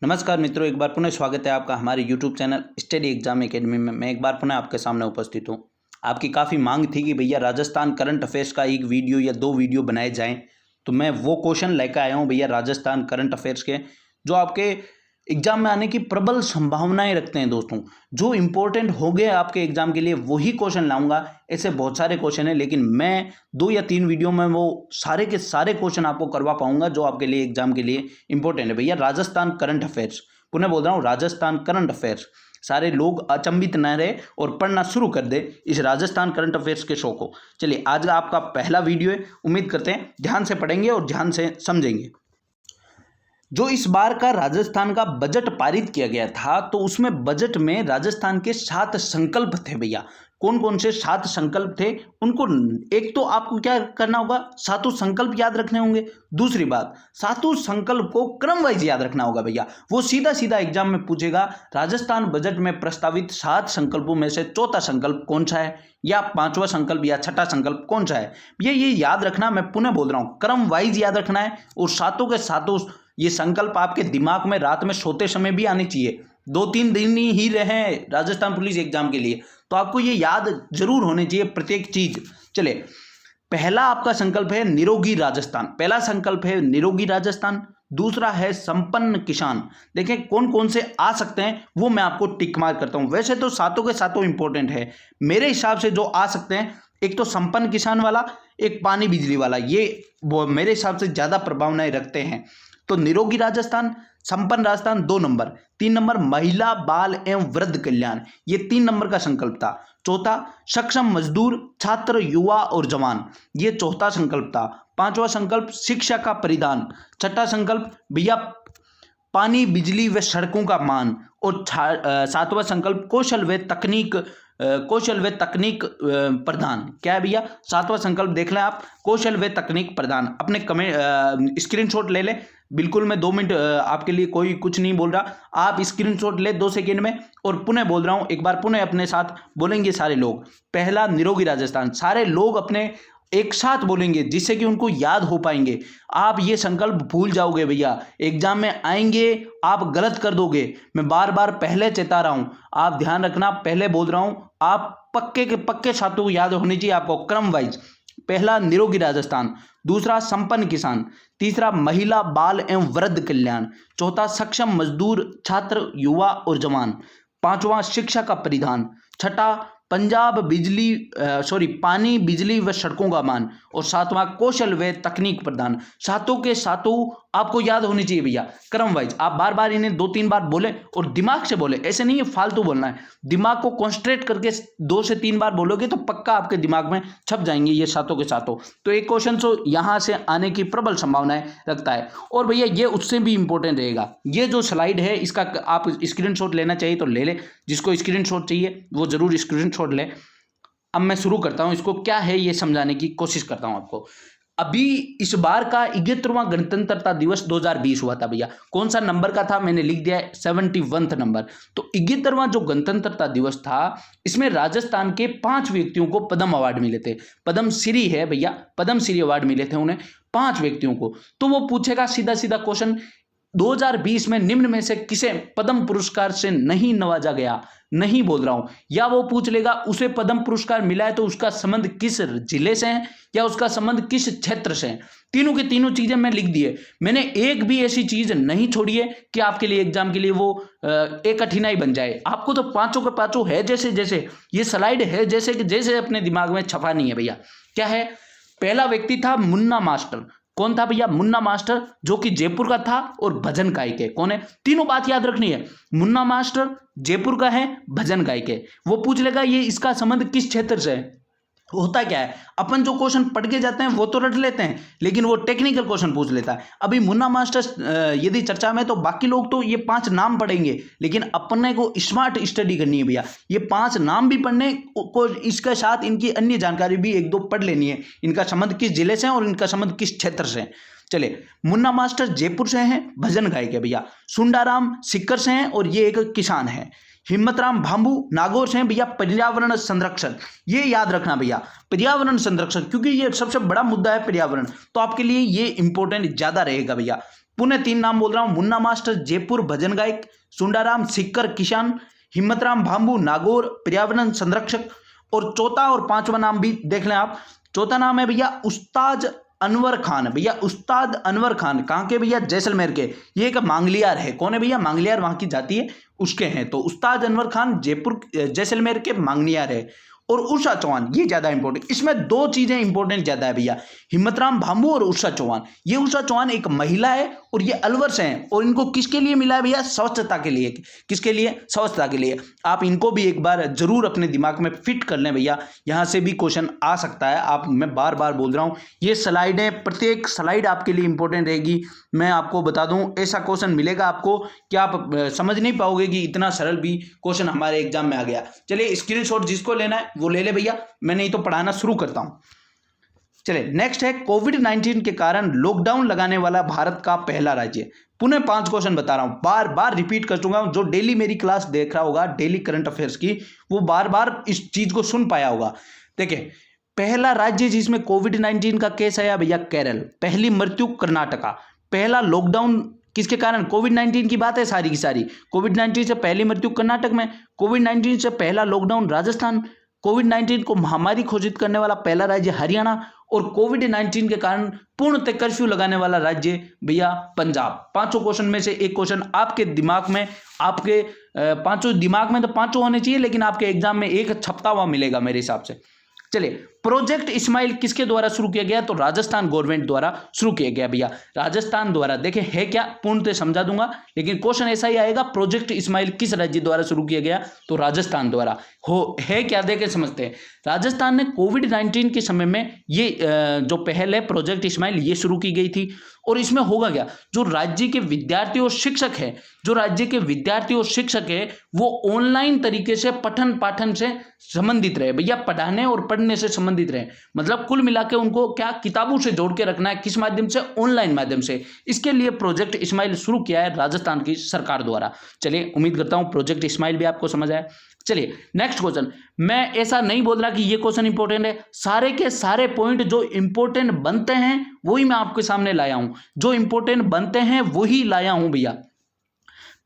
नमस्कार मित्रों, एक बार पुनः स्वागत है आपका हमारे YouTube channel study exam academy में। मैं एक बार पुनः आपके सामने उपस्थित हूँ। आपकी काफ़ी मांग थी कि भैया राजस्थान करंट अफेयर्स का एक वीडियो या दो वीडियो बनाए जाएं, तो मैं वो क्वेश्चन लेकर आया हूँ भैया राजस्थान करंट अफेयर्स के, जो आपके एग्जाम में आने की प्रबल संभावनाएं रखते हैं दोस्तों। जो इंपॉर्टेंट हो गए आपके एग्जाम के लिए वही क्वेश्चन लाऊंगा। ऐसे बहुत सारे क्वेश्चन हैं, लेकिन मैं 2 या 3 वीडियो में वो सारे के सारे क्वेश्चन आपको करवा पाऊंगा जो आपके लिए एग्जाम के लिए इंपॉर्टेंट है। भैया राजस्थान करंट अफेयर्स, पुनः बोल रहा हूँ राजस्थान करंट अफेयर्स। सारे लोग अचंभित न रहे और पढ़ना शुरू कर दे इस राजस्थान करंट अफेयर्स के शो को। चलिए, आज का आपका पहला वीडियो है, उम्मीद करते हैं ध्यान से पढ़ेंगे और ध्यान से समझेंगे। जो इस बार का राजस्थान का बजट पारित किया गया था, तो उसमें बजट में राजस्थान के 7 संकल्प थे भैया। कौन कौन से 7 संकल्प थे उनको एक तो आपको क्या करना होगा, 7 संकल्प याद रखने होंगे। दूसरी बात, 7 संकल्प को क्रम वाइज याद रखना होगा भैया। वो सीधा सीधा एग्जाम में पूछेगा राजस्थान बजट में प्रस्तावित 7 संकल्पों में से चौथा संकल्प कौन सा है, या 5वां संकल्प या छठा संकल्प कौन सा है। ये याद रखना, मैं पुनः बोल रहा हूँ, क्रम वाइज याद रखना है। और सातों के सातों ये संकल्प आपके दिमाग में रात में सोते समय भी आने चाहिए। 2-3 दिन ही रहे राजस्थान पुलिस एग्जाम के लिए, तो आपको ये याद जरूर होनी चाहिए प्रत्येक चीज। चले, पहला आपका संकल्प है निरोगी राजस्थान। पहला संकल्प है निरोगी राजस्थान। दूसरा है संपन्न किसान। देखें कौन कौन से आ सकते हैं वो मैं आपको टिक मार करता हूं। वैसे तो सातों के सातों इंपॉर्टेंट है मेरे हिसाब से। जो आ सकते हैं, एक तो संपन्न किसान वाला, एक पानी बिजली वाला, ये वो मेरे हिसाब से ज्यादा प्रभावनाएं रखते हैं। तो निरोगी राजस्थान, संपन्न राजस्थान 2 नंबर। 3 नंबर महिला बाल एवं वृद्ध कल्याण, ये 3 नंबर का संकल्प था। चौथा सक्षम मजदूर छात्र युवा और जवान, ये चौथा संकल्प था। 5वां संकल्प शिक्षा का परिधान। छठा संकल्प भैया पानी बिजली व सड़कों का मान। और 7वां संकल्प कौशल व तकनीक प्रधान। क्या है भैया 7वां संकल्प, देख लें आप, कौशल व तकनीक प्रधान। अपने कमेंट स्क्रीनशॉट ले लें, बिल्कुल मैं 2 मिनट आपके लिए कोई कुछ नहीं बोल रहा, आप स्क्रीनशॉट ले 2 सेकेंड में। और पुनः बोल रहा हूं, एक बार पुनः अपने साथ बोलेंगे सारे लोग। पहला निरोगी राजस्थान, सारे लोग अपने एक साथ बोलेंगे जिससे कि उनको याद हो पाएंगे। आप ये संकल्प भूल जाओगे भैया, एग्जाम में आएंगे आप गलत कर दोगे। मैं बार बार पहले चेता रहा हूं, आप ध्यान रखना, पहले बोल रहा हूं, आप पक्के के पक्के सातों याद होनी चाहिए आपको क्रम वाइज। पहला निरोगी राजस्थान, दूसरा संपन्न किसान, तीसरा महिला बाल एवं वृद्ध कल्याण, चौथा सक्षम मजदूर छात्र युवा और जवान, 5वां शिक्षा का परिधान, छठा पानी बिजली व सड़कों का मान, और 7वां कौशल व तकनीक प्रदान। सातों के सातों आपको याद होनी चाहिए भैया क्रम वाइज। आप बार बार इन्हें 2-3 बार बोले और दिमाग से बोले, ऐसे नहीं है फालतू बोलना है। दिमाग को कॉन्सेंट्रेट करके 2 से 3 बार बोलोगे तो पक्का आपके दिमाग में छप जाएंगे ये सातों के सातों। तो एक क्वेश्चन तो यहां से आने की प्रबल संभावनाएं रखता है। और भैया ये उससे भी इंपॉर्टेंट रहेगा, ये जो स्लाइड है इसका आप स्क्रीनशॉट लेना चाहिए तो ले ले, जिसको स्क्रीनशॉट चाहिए वो जरूर स्क्रीनशॉट ले। अब मैं शुरू करता हूं, इसको क्या है ये समझाने की कोशिश करता हूं आपको। अभी इस बार का 71वां गणतंत्रता दिवस 2020 हुआ था भैया। कौन सा नंबर का था मैंने लिख दिया है, 71वां नंबर। तो 71वां जो गणतंत्रता दिवस था, इसमें राजस्थान के 5 व्यक्तियों को पद्म अवार्ड मिले थे। पद्म श्री है भैया, पद्म श्री अवार्ड मिले थे उन्हें 5 व्यक्तियों को। तो वो पूछेगा सीधा सीधा क्वेश्चन, 2020 में निम्न में से किसे पद्म पुरस्कार से नहीं नवाजा गया, नहीं बोल रहा हूं। या वो पूछ लेगा उसे पद्म पुरस्कार मिला है तो उसका संबंध किस जिले से है या उसका संबंध किस क्षेत्र से है। तीनों की तीनों चीजें मैं लिख दी है। मैंने एक भी ऐसी चीज नहीं छोड़ी है कि आपके लिए एग्जाम के लिए वो एक कठिनाई बन जाए। आपको तो पांचों के पांचों है जैसे जैसे ये स्लाइड है जैसे कि जैसे अपने दिमाग में छपा नहीं है भैया। क्या है, पहला व्यक्ति था मुन्ना मास्टर। कौन था भैया, मुन्ना मास्टर, जो कि जयपुर का था और भजन गायक है। कौन है, तीनों बात याद रखनी है। मुन्ना मास्टर जयपुर का है, भजन गायक है। वो पूछ लेगा ये इसका संबंध किस क्षेत्र से है। होता क्या है, अपन जो क्वेश्चन पढ़ के जाते हैं वो तो रट लेते हैं, लेकिन वो टेक्निकल क्वेश्चन पूछ लेता है। अभी मुन्ना मास्टर यदि चर्चा में, तो बाकी लोग तो ये 5 नाम पढ़ेंगे, लेकिन अपने को स्मार्ट स्टडी करनी है भैया। ये 5 नाम भी पढ़ने को, इसके साथ इनकी अन्य जानकारी भी 1-2 पढ़ लेनी है। इनका संबंध किस जिले से है और इनका संबंध किस क्षेत्र से है। चले, मुन्ना मास्टर जयपुर से हैं, भजन गायक है भैया। सुंडाराम सिक्कर से हैं और ये एक किसान है। हिम्मतराम भांबू नागौर से हैं भैया, पर्यावरण संरक्षण। ये याद रखना भैया, पर्यावरण संरक्षण, क्योंकि ये सबसे बड़ा मुद्दा है पर्यावरण, तो आपके लिए ये इंपॉर्टेंट ज्यादा रहेगा भैया। पुनः 3 नाम बोल रहा हूं, मुन्ना मास्टर जयपुर भजन गायक, सुंडाराम सिक्कर किसान, हिम्मतराम भांबू नागौर पर्यावरण संरक्षक, और चौथा और पांचवा नाम भी देख लें आप। चौथा नाम है भैया उस्ताद अनवर खान। भैया उस्ताद अनवर खान कहाँ के भैया? जैसलमेर के। ये एक मांगलियार है। कौन है भैया? मांगलियार वहां की जाति है, उसके हैं। तो उस्ताद अनवर खान जयपुर जैसलमेर के मांगलियार है। और उषा चौहान, ये ज्यादा इंपॉर्टेंट, इसमें दो चीजें इंपॉर्टेंट ज्यादा है भैया, हिम्मतराम भांबू और उषा चौहान। ये उषा चौहान एक महिला है और ये अलवर से हैं। और इनको किसके लिए मिला है भैया? स्वच्छता के लिए। किसके लिए? स्वच्छता के लिए। आप इनको भी एक बार जरूर अपने दिमाग में फिट कर लें भैया, यहां से भी क्वेश्चन आ सकता है। आप, मैं बार बार बोल रहा हूं, ये स्लाइडें, प्रत्येक स्लाइड आपके लिए इंपॉर्टेंट रहेगी। मैं आपको बता दूं, ऐसा क्वेश्चन मिलेगा आपको कि आप समझ नहीं पाओगे कि इतना सरल भी क्वेश्चन हमारे एग्जाम में आ गया। चलिए स्क्रीनशॉट जिसको लेना है वो ले ले भैया, मैं नहीं तो पढ़ाना शुरू करता हूं। चलिए नेक्स्ट है, कोविड-19 के कारण लॉकडाउन लगाने वाला भारत का पहला राज्य। पुनः 5 क्वेश्चन बता रहा हूं, बार बार रिपीट कर चुका हूं। जो डेली मेरी क्लास देख रहा होगा, डेली करंट अफेयर्स की, वो बार बार इस चीज को सुन पाया होगा। देखिए, पहला राज्य जिसमें कोविड-19 का केस आया भैया, केरल। पहली मृत्यु कर्नाटका। पहला लॉकडाउन किसके कारण? कोविड-19 की बात है सारी की सारी। कोविड-19 से पहली मृत्यु कर्नाटक में, कोविड-19 से पहला लॉकडाउन राजस्थान, कोविड-19 को महामारी घोषित करने वाला पहला राज्य हरियाणा, और कोविड-19 के कारण पूर्णतः कर्फ्यू लगाने वाला राज्य भैया पंजाब। पांचों क्वेश्चन में से एक क्वेश्चन आपके दिमाग में, आपके पांचों दिमाग में तो पांचों होने चाहिए, लेकिन आपके एग्जाम में एक छपता हुआ मिलेगा मेरे हिसाब से। चलिए, प्रोजेक्ट इस्माइल किसके द्वारा शुरू किया गया? तो राजस्थान गवर्नमेंट द्वारा शुरू किया गया भैया, राजस्थान द्वारा। देखें है क्या, पूर्णतः समझा दूंगा, लेकिन क्वेश्चन ऐसा ही आएगा, प्रोजेक्ट इस्माइल किस राज्य द्वारा शुरू किया गया? तो राजस्थान द्वारा। हो है क्या, देखे समझते हैं। राजस्थान ने कोविड-19 के समय में ये जो पहल है प्रोजेक्ट इस्माइल, ये शुरू की गई थी। और इसमें होगा क्या, जो राज्य के विद्यार्थी और शिक्षक है, जो राज्य के विद्यार्थी और शिक्षक है, वो ऑनलाइन तरीके से पठन पाठन से संबंधित रहे भैया, पढ़ाने और पढ़ने से संबंधित रहे। मतलब कुल मिला के उनको क्या, किताबों से जोड़ के रखना है। किस माध्यम से? ऑनलाइन माध्यम से। इसके लिए प्रोजेक्ट इस्माइल शुरू किया है राजस्थान की सरकार द्वारा। चलिए, उम्मीद करता हूं प्रोजेक्ट इस्माइल भी आपको समझ आया। चलिए नेक्स्ट क्वेश्चन। मैं ऐसा नहीं बोल रहा कि ये क्वेश्चन इंपॉर्टेंट है, सारे के सारे पॉइंट जो इंपॉर्टेंट बनते हैं वही मैं आपके सामने लाया हूं, जो इंपॉर्टेंट बनते हैं वही लाया हूं भैया।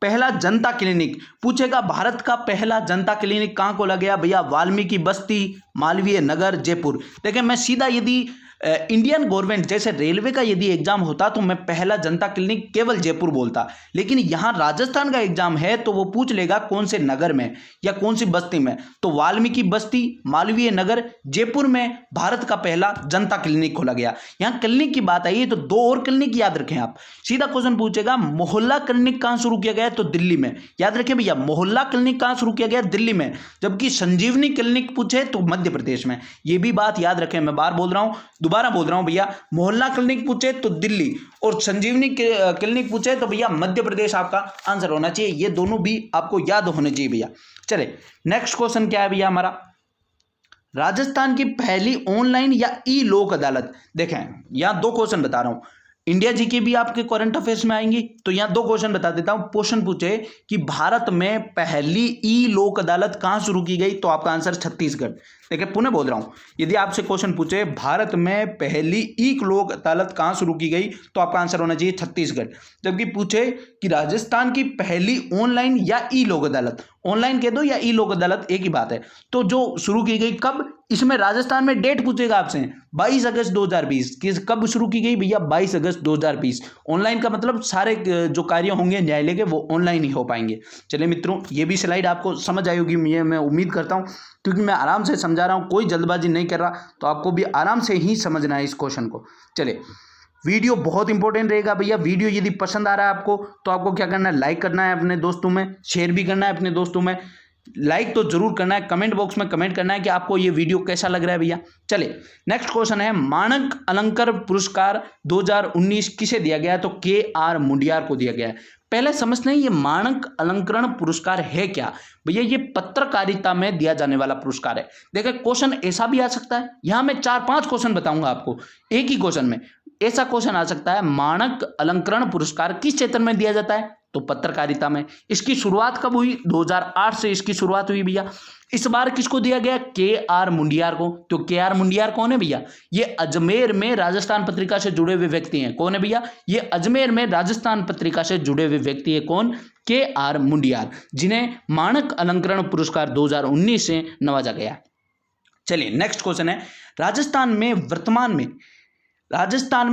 पहला जनता क्लिनिक पूछेगा, भारत का पहला जनता क्लिनिक कहां को लग गया भैया? वाल्मीकि बस्ती, मालवीय नगर, जयपुर। देखिए, मैं सीधा यदि इंडियन गवर्नमेंट जैसे रेलवे का यदि एग्जाम होता तो मैं पहला जनता क्लिनिक केवल जयपुर बोलता, लेकिन यहां राजस्थान का एग्जाम है तो वो पूछ लेगा कौन से नगर में या कौन सी बस्ती में। तो वाल्मीकि बस्ती, मालवीय नगर, जयपुर में भारत का पहला जनता क्लिनिक खोला गया। यहां क्लिनिक की बात आई है तो 2 और क्लिनिक याद रखें आप। सीधा क्वेश्चन पूछेगा, मोहल्ला क्लिनिक कहां शुरू किया गया? तो दिल्ली में। याद रखें भैया, मोहल्ला क्लिनिक कहां शुरू किया गया? दिल्ली में। जबकि संजीवनी क्लिनिक पूछे तो मध्य प्रदेश में। ये भी बात याद रखें, मैं बार बोल रहा हूं, दोबारा बोल रहा हूं भैया, मोहल्ला क्लिनिक पूछे तो दिल्ली, और संजीवनी क्लिनिक पूछे तो भैया मध्य प्रदेश आपका आंसर होना चाहिए। ये दोनों भी आपको याद होने चाहिए भैया। चले नेक्स्ट क्वेश्चन क्या है भैया हमारा, राजस्थान की पहली ऑनलाइन या ई लोक अदालत। देखें, यहां 2 क्वेश्चन बता रहा हूं, इंडिया जी की भी आपके करंट अफेयर्स में आएंगी, तो यहां 2 क्वेश्चन बता देता हूं। क्वेश्चन पूछे कि भारत में पहली ई लोक अदालत कहां शुरू की गई? तो आपका आंसर छत्तीसगढ़। देखिए, पुनः बोल रहा हूं, यदि आपसे क्वेश्चन पूछे भारत में पहली ई लोक अदालत कहां शुरू की गई, तो आपका आंसर होना चाहिए छत्तीसगढ़। जबकि पूछे कि राजस्थान की पहली ऑनलाइन या ई लोक अदालत, ऑनलाइन कह दो या ई लोक अदालत एक ही बात है, तो जो शुरू की गई कब, इसमें राजस्थान में डेट पूछेगा आपसे 22 अगस्त 2020। कब शुरू की गई भैया? 22 अगस्त 2020। ऑनलाइन का मतलब सारे जो कार्य होंगे न्यायालय के वो ऑनलाइन ही हो पाएंगे। चलिए मित्रों, ये भी स्लाइड आपको समझ आई होगी, मैं उम्मीद करता हूँ, क्योंकि मैं आराम से समझा रहा हूँ, कोई जल्दबाजी नहीं कर रहा, तो आपको भी आराम से ही समझना है इस क्वेश्चन को। चलिए, वीडियो बहुत इंपॉर्टेंट रहेगा भैया। वीडियो यदि पसंद आ रहा है आपको तो आपको क्या करना है, लाइक करना है अपने दोस्तों में, शेयर भी करना है अपने दोस्तों में। लाइक तो जरूर करना है, कमेंट बॉक्स में कमेंट करना है कि आपको ये वीडियो कैसा लग रहा है भैया। चलिए नेक्स्ट क्वेश्चन है, माणक अलंकार पुरस्कार 2019 किसे दिया गया है? तो KR मुंडियार को दिया गया है। पहले समझते हैं ये माणक अलंकरण पुरस्कार है क्या भैया? ये पत्रकारिता में दिया जाने वाला पुरस्कार है। देखिए, क्वेश्चन ऐसा भी आ सकता है, यहां मैं 4-5 क्वेश्चन बताऊंगा आपको एक ही क्वेश्चन में। ऐसा क्वेश्चन आ सकता है, माणक अलंकरण पुरस्कार किस क्षेत्र में दिया जाता है? तो पत्रकारिता में। इसकी शुरुआत कब हुई? 2008 से इसकी शुरुआत हुई भैया। इस बार किसको दिया गया? KR मुंडियार को। तो KR मुंडियार कौन है भैया? ये अजमेर में राजस्थान पत्रिका से जुड़े हुए व्यक्ति हैं। कौन है भैया? ये अजमेर में राजस्थान पत्रिका से जुड़े हुए व्यक्ति है। कौन? KR मुंडियार, जिन्हें माणक अलंकरण पुरस्कार 2019 से नवाजा गया। चलिए नेक्स्ट क्वेश्चन है, राजस्थान में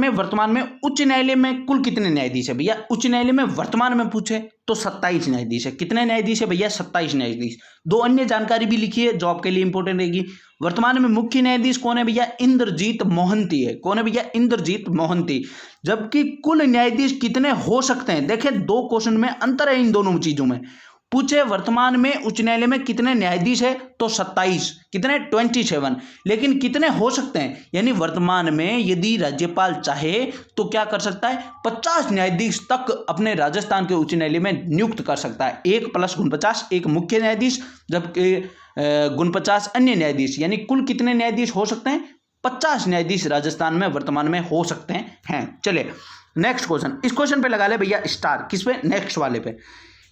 वर्तमान में उच्च न्यायालय में कुल कितने न्यायाधीश है भैया? उच्च न्यायालय में वर्तमान में पूछे तो 27 न्यायाधीश है। कितने न्यायाधीश है भैया? 27 न्यायाधीश। दो अन्य जानकारी भी लिखी है जो आपके लिए इंपॉर्टेंट रहेगी। वर्तमान में मुख्य न्यायाधीश कौन है भैया? इंद्रजीत मोहंती है। कौन है भैया? इंद्रजीत मोहंती। जबकि कुल न्यायाधीश कितने हो सकते हैं? देखिए, दो क्वेश्चन में अंतर है इन दोनों चीजों में। पूछे वर्तमान में उच्च न्यायालय में कितने न्यायाधीश है तो 27, कितने? 27। लेकिन कितने हो सकते हैं? यानी वर्तमान में यदि राज्यपाल चाहे तो क्या कर सकता है? 50 न्यायाधीश तक अपने राजस्थान के उच्च न्यायालय में नियुक्त कर सकता है। 1 + 49, एक मुख्य न्यायाधीश, जबकि 49 अन्य न्यायाधीश। यानी कुल कितने न्यायाधीश हो सकते हैं? 50 न्यायाधीश राजस्थान में वर्तमान में हो सकते हैं। चलिए नेक्स्ट क्वेश्चन, इस क्वेश्चन पे लगा ले भैया स्टार। किस पे? नेक्स्ट वाले पे।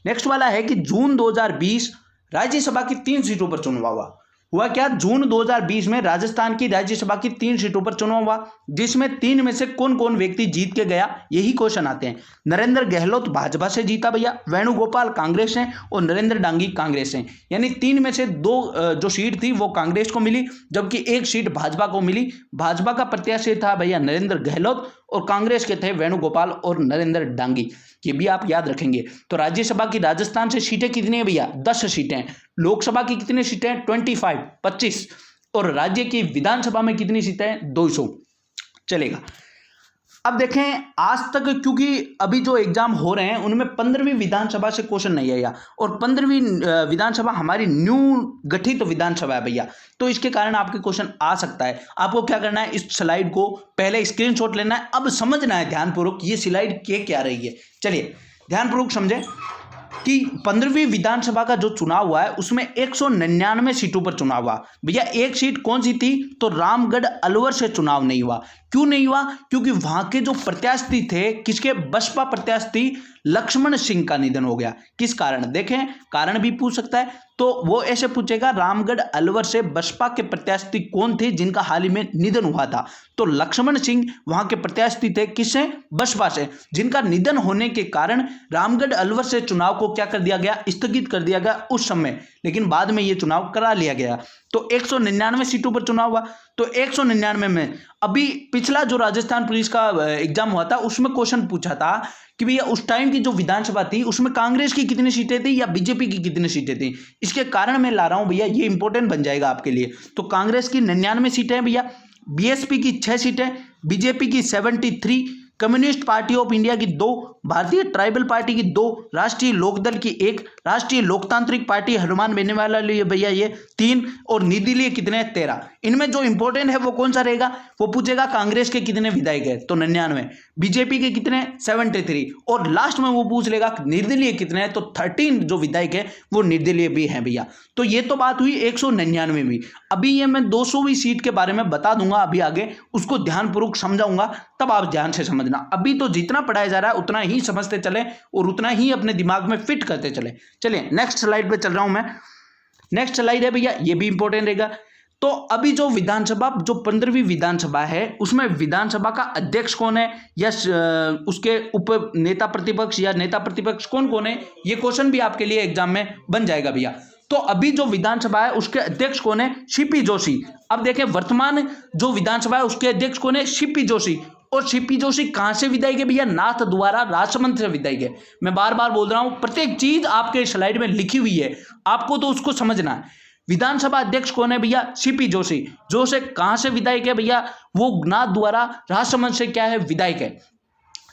नेक्स्ट वाला है कि जून 2020 राज्यसभा की 3 सीटों पर चुनाव हुआ क्या? जून 2020 में राजस्थान की राज्यसभा की 3 सीटों पर चुनाव हुआ, जिसमें 3 में से कौन कौन व्यक्ति जीत के गया, यही क्वेश्चन आते हैं। नरेंद्र गहलोत भाजपा से जीता भैया, वेणुगोपाल कांग्रेस से और नरेंद्र डांगी कांग्रेस से। यानी 3 में से 2 जो सीट थी वो कांग्रेस को मिली, जबकि 1 सीट भाजपा को मिली। भाजपा का प्रत्याशी था भैया नरेंद्र गहलोत और कांग्रेस के थे वेणुगोपाल और नरेंद्र डांगी। ये भी आप याद रखेंगे। तो राज्यसभा की राजस्थान से सीटें कितनी है भैया? 10 सीटें। लोकसभा की कितनी सीटें? 25 और राज्य की विधानसभा में कितनी सीटें? 200। चलेगा। अब देखें, आज तक क्योंकि अभी जो एग्जाम हो रहे हैं उनमें 15वीं विधानसभा से क्वेश्चन नहीं आया, और 15वीं विधानसभा हमारी न्यू गठित विधानसभा है भैया, तो इसके कारण आपके क्वेश्चन आ सकता है। आपको क्या करना है? इस स्लाइड को पहले स्क्रीनशॉट लेना है, अब समझना है ध्यानपूर्वक ये स्लाइड क्या रही है। चलिए ध्यानपूर्वक समझें कि 15वीं विधानसभा का जो चुनाव हुआ है उसमें 199 सीटों पर चुनाव हुआ भैया। एक सीट कौन सी थी? तो रामगढ़ अलवर से चुनाव नहीं हुआ। क्यों नहीं हुआ? क्योंकि वहां के जो प्रत्याशी थे, किसके? बसपा प्रत्याशी लक्ष्मण सिंह का निधन हो गया। किस कारण? देखें, कारण भी पूछ सकता है, तो वो ऐसे पूछेगा रामगढ़ अलवर से बसपा के प्रत्याशी कौन थे जिनका हाल ही में निधन हुआ था? तो लक्ष्मण सिंह वहां के प्रत्याशी थे। किससे? बसपा से, जिनका निधन होने के कारण रामगढ़ अलवर से चुनाव को क्या कर दिया गया? स्थगित कर दिया गया उस समय, लेकिन बाद में ये चुनाव करा लिया गया। तो 199 सीटों पर चुनाव हुआ। तो 199 में अभी पिछला जो राजस्थान पुलिस का एग्जाम हुआ था उसमें क्वेश्चन पूछा था कि भैया उस टाइम की जो विधानसभा थी उसमें कांग्रेस की कितनी सीटें थी या बीजेपी की कितनी सीटें थी। इसके कारण मैं ला रहा हूं भैया, ये इंपॉर्टेंट बन जाएगा आपके लिए। तो कांग्रेस की 99 सीटें हैं भैया, बीएसपी की 6 सीटें, बीजेपी की 73, कम्युनिस्ट पार्टी ऑफ इंडिया की 2, भारतीय ट्राइबल पार्टी की 2, राष्ट्रीय लोकदल की 1, राष्ट्रीय लोकतांत्रिक पार्टी हनुमान बेनीवाला लिए भैया ये 3, और निर्दलीय कितने? 13। इनमें जो इंपॉर्टेंट है वो कौन सा रहेगा? वो पूछेगा कांग्रेस के कितने विधायक है, तो 99, बीजेपी के कितने? 73, और लास्ट में वो पूछ लेगा निर्दलीय कितने हैं, तो 13 जो विधायक है वो निर्दलीय भी हैं भैया। तो ये तो बात हुई 199 में। अभी ये मैं 200वीं सीट के बारे में बता दूंगा अभी आगे, उसको ध्यानपूर्वक समझाऊंगा, तब आप ध्यान से समझना। अभी तो जितना पढ़ाया जा रहा है उतना ही समझते चले और उतना ही अपने दिमाग में फिट करते चले। चलिए नेक्स्ट स्लाइड पे चल रहा हूं मैं। नेक्स्ट स्लाइड है भैया, ये भी इंपॉर्टेंट रहेगा। तो अभी जो विधानसभा, जो 15वीं विधानसभा है उसमें विधानसभा का अध्यक्ष कौन है या उसके उप नेता प्रतिपक्ष या नेता प्रतिपक्ष कौन कौन है, ये क्वेश्चन भी आपके लिए एग्जाम में बन जाएगा भैया। तो अभी जो विधानसभा है उसके अध्यक्ष कौन है? सीपी जोशी। अब देखें, वर्तमान जो विधानसभा है उसके अध्यक्ष कौन है? सीपी जोशी। और सीपी जोशी कहां से विधायक है भैया? नाथ द्वारा राजसमंद से विधायक है। मैं बार बार बोल रहा हूं, प्रत्येक चीज आपके स्लाइड में लिखी हुई है, आपको तो उसको समझना है। विधानसभा अध्यक्ष कौन है भैया? सीपी जोशी। जो से कहां से विधायक है भैया? वो नाथ द्वारा राजसमंद से क्या है? विधायक है।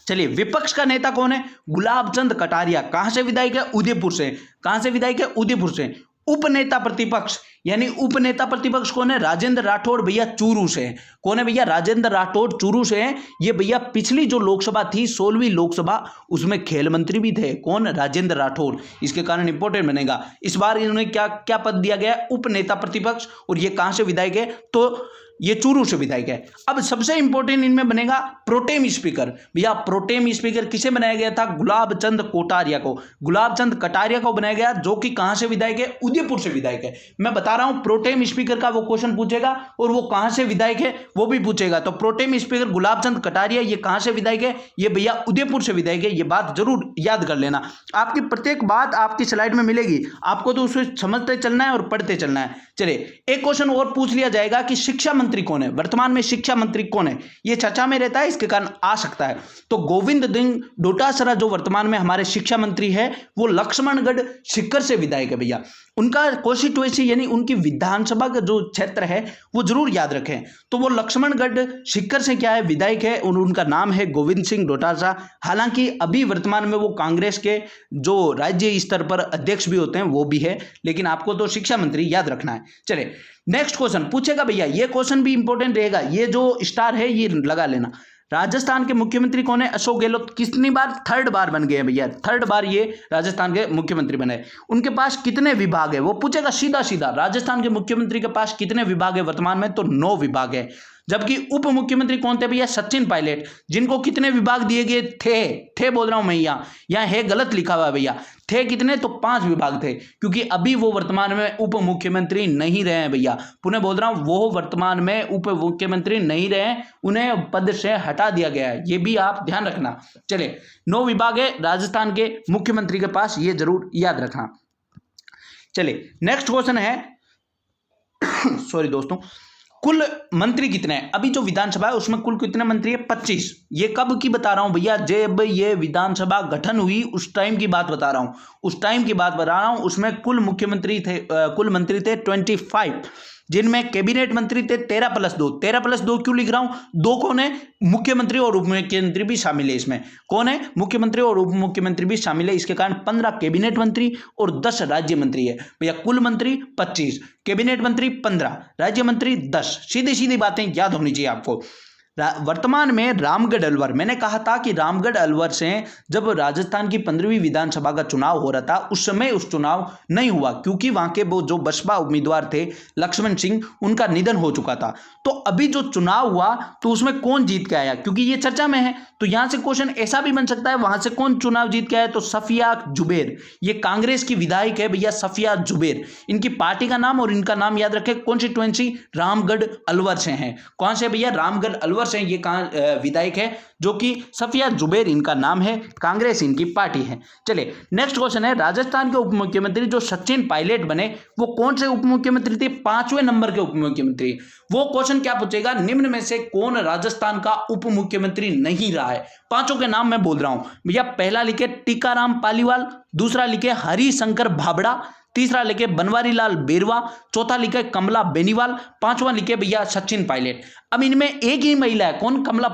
चलिए, विपक्ष का नेता कौन है? गुलाब चंद कटारिया। कहां से विधायक है? उदयपुर से। कहां से विधायक है? उदयपुर से। उपनेता प्रतिपक्ष, यानी उपनेता प्रतिपक्ष कौन है? राजेंद्र राठौड़ भैया चूरू से। कौन है भैया? राजेंद्र राठौड़ चूरू से है। ये भैया पिछली जो लोकसभा थी 16वीं लोकसभा, उसमें खेल मंत्री भी थे। कौन? राजेंद्र राठौड़। इसके कारण इंपॉर्टेंट बनेगा। इस बार इन्होंने क्या क्या पद दिया गया? उपनेता प्रतिपक्ष। और ये कहां से विधायक है? तो ये चूरू से विधायक है। अब सबसे इंपॉर्टेंट इनमें बनेगा प्रोटेम स्पीकर। भैया प्रोटेम स्पीकर किसे बनाया गया था? गुलाब चंद कोटारिया को। गुलाब चंद कटारिया को बनाया गया, जो कि कहां से विधायक है? उदयपुर से विधायक है। मैं बता रहा हूं प्रोटेम स्पीकर का वो क्वेश्चन पूछेगा और वो कहां से विधायक है वो भी पूछेगा। तो प्रोटेम स्पीकर गुलाब चंद कटारिया ये कहां से विधायक है? ये भैया उदयपुर से विधायक है। ये बात जरूर याद कर लेना। आपकी प्रत्येक बात आपकी स्लाइड में मिलेगी, आपको तो उसे समझते चलना है और पढ़ते चलना है। चलिए एक क्वेश्चन और पूछ लिया जाएगा कि शिक्षा मंत्री कौन है? वर्तमान में शिक्षा मंत्री कौन है? ये चर्चा में रहता है, इसके कारण आ सकता है। तो गोविंद सिंह डोटासरा जो वर्तमान में हमारे शिक्षा मंत्री है वो लक्ष्मणगढ़ सीकर से विधायक है। भैया उनका कॉन्स्टिट्यूएंसी यानी उनकी विधानसभा का जो क्षेत्र है वो जरूर याद रखें। तो वो लक्ष्मणगढ़ सीकर से क्या है? विधायक है और उनका नाम है गोविंद सिंह डोटासरा। हालांकि अभी वर्तमान में वो कांग्रेस के जो राज्य स्तर पर अध्यक्ष भी होते हैं वो भी है, लेकिन आपको तो शिक्षा मंत्री याद रखना है। चले नेक्स्ट क्वेश्चन पूछेगा भैया, ये क्वेश्चन भी इंपॉर्टेंट रहेगा, ये जो स्टार है ये लगा लेना। राजस्थान के मुख्यमंत्री कौन है? अशोक गहलोत। कितनी बार? 3rd बार बन गए हैं भैया, 3rd बार ये राजस्थान के मुख्यमंत्री बने। उनके पास कितने विभाग है वो पूछेगा सीधा सीधा। राजस्थान के मुख्यमंत्री के पास कितने विभाग है वर्तमान में? तो 9 विभाग है। जबकि उप मुख्यमंत्री कौन थे भैया? सचिन पायलट। जिनको कितने विभाग दिए गए थे बोल रहा हूं मैं, यहाँ है गलत लिखा हुआ है भैया। थे कितने? तो 5 विभाग थे, क्योंकि अभी वो वर्तमान में उप मुख्यमंत्री नहीं रहे हैं भैया। पुनः बोल रहा हूं वो वर्तमान में उप मुख्यमंत्री नहीं रहे, उन्हें पद से हटा दिया गया है, ये भी आप ध्यान रखना। चले 9 विभाग है राजस्थान के मुख्यमंत्री के पास, ये जरूर याद रखना। चले नेक्स्ट क्वेश्चन है सॉरी दोस्तों, कुल मंत्री कितने हैं? अभी जो विधानसभा है उसमें कुल कितने मंत्री है? 25। ये कब की बता रहा हूं भैया? जब ये विधानसभा गठन हुई उस टाइम की बात बता रहा हूं, उस टाइम की बात बता रहा हूं। उसमें कुल मुख्यमंत्री थे, कुल मंत्री थे 25, जिनमें कैबिनेट मंत्री थे 13+2। 13+2 क्यों लिख रहा हूं? 2 कौन है? मुख्यमंत्री और उप मुख्यमंत्री भी शामिल है इसमें। कौन है? मुख्यमंत्री और उप मुख्यमंत्री भी शामिल है। इसके कारण 15 कैबिनेट मंत्री और 10 राज्य मंत्री है भैया। कुल मंत्री 25, कैबिनेट मंत्री 15, राज्य मंत्री 10। सीधी सीधी बातें याद होनी चाहिए आपको। वर्तमान में रामगढ़ अलवर, मैंने कहा था कि रामगढ़ अलवर से जब राजस्थान की 15वीं विधानसभा का चुनाव हो रहा था उस समय उस चुनाव नहीं हुआ, क्योंकि वहां के वो जो बसपा उम्मीदवार थे लक्ष्मण सिंह, उनका निधन हो चुका था। तो अभी जो चुनाव हुआ तो उसमें कौन जीत के आया, क्योंकि ये चर्चा में है, तो यहां से क्वेश्चन ऐसा भी बन सकता है वहां से कौन चुनाव जीत के आया? तो सफिया जुबैर, ये कांग्रेस की विधायक है भैया, सफिया जुबैर। इनकी पार्टी का नाम और इनका नाम याद रखें। कॉन्स्टिट्यूएंसी रामगढ़ अलवर से है। कौन से भैया? रामगढ़ अलवर से ये विधायक है, जो कि सफिया जुबैर इनका नाम है, कांग्रेस इनकी पार्टी है। चलिए नेक्स्ट क्वेश्चन है, राजस्थान के उप मुख्यमंत्री जो सचिन पायलट बने वो कौन से उप मुख्यमंत्री थे? 5वें नंबर के उप मुख्यमंत्री। वो क्वेश्चन क्या पूछेगा? निम्न में से कौन राजस्थान का उप मुख्यमंत्री नहीं रहा है? 5 के नाम मैं बोल रहा हूं भैया। पहला लिखे टीकाराम पालीवाल, दूसरा लिखे हरिशंकर भाबड़ा, तीसरा लिखे बनवारी लाल बेरवा, चौथा लिखे कमला बेनीवाल, 5वां लिखे भैया सचिन पायलट। अब इनमें एक ही महिला है, कौन? कमला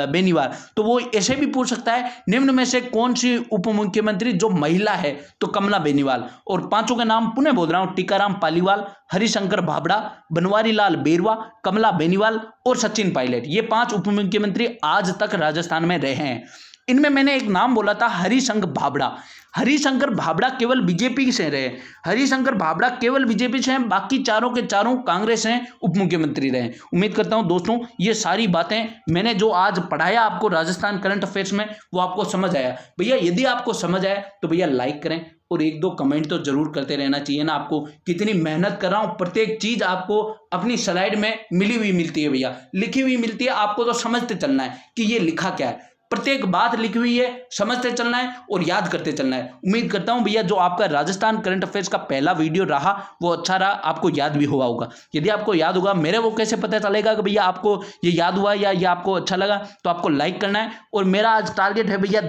बेनीवाल। तो वो ऐसे भी पूछ सकता है निम्न में से कौन सी उप मुख्यमंत्री जो महिला है? तो कमला बेनीवाल। और 5 के नाम पुनः बोल रहा हूं, टीकाराम पालीवाल, हरिशंकर भाबड़ा, बनवारी लाल बेरवा, कमला बेनीवाल और सचिन पायलट। ये 5 उप मुख्यमंत्री आज तक राजस्थान में रहे हैं। इनमें मैंने एक नाम बोला था हरिशंकर भाबड़ा। हरिशंकर भाबड़ा केवल बीजेपी से रहे, हरिशंकर भाबड़ा केवल बीजेपी से हैं, बाकी चारों के चारों कांग्रेस हैं, उप मुख्यमंत्री रहे। उम्मीद करता हूं दोस्तों ये सारी बातें मैंने जो आज पढ़ाया आपको राजस्थान करंट अफेयर्स में वो आपको समझ आया। भैया यदि आपको समझ आया तो भैया लाइक करें और 1-2 कमेंट तो जरूर करते रहना चाहिए ना। आपको कितनी मेहनत कर रहा हूं, प्रत्येक चीज आपको अपनी स्लाइड में मिली हुई मिलती है भैया, लिखी हुई मिलती है। आपको तो समझते चलना है कि ये लिखा क्या है, प्रत्येक बात लिखी हुई है, समझते चलना है और याद करते चलना है। उम्मीद करता हूं भैया जो आपका राजस्थान करंट अफेयर्स का पहला वीडियो रहा वो अच्छा रहा, आपको याद भी हुआ होगा। यदि आपको याद होगा, मेरे वो कैसे पता चलेगा कि भैया आपको ये याद हुआ या ये आपको अच्छा लगा? तो आपको लाइक करना है। और मेरा आज टारगेट है भैया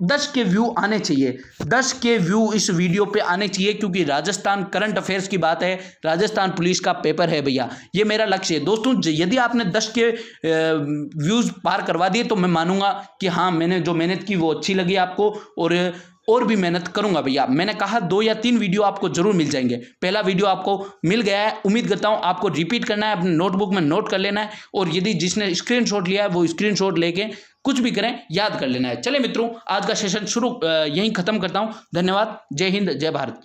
10 के व्यू आने चाहिए, 10 के व्यू इस वीडियो पे आने चाहिए, क्योंकि राजस्थान करंट अफेयर्स की बात है, राजस्थान पुलिस का पेपर है भैया, ये मेरा लक्ष्य है। दोस्तों यदि आपने 10 के व्यूज पार करवा दिए तो मैं मानूंगा कि हाँ मैंने जो मेहनत की वो अच्छी लगी आपको, और भी मेहनत करूंगा भैया। मैंने कहा 2 या 3 वीडियो आपको जरूर मिल जाएंगे। पहला वीडियो आपको मिल गया है, उम्मीद करता हूं आपको रिपीट करना है, अपने नोटबुक में नोट कर लेना है, और यदि जिसने स्क्रीनशॉट लिया है वो स्क्रीनशॉट लेके कुछ भी करें याद कर लेना है। चलिए मित्रों आज का सेशन यहीं खत्म करता हूं। धन्यवाद। जय हिंद, जय भारत।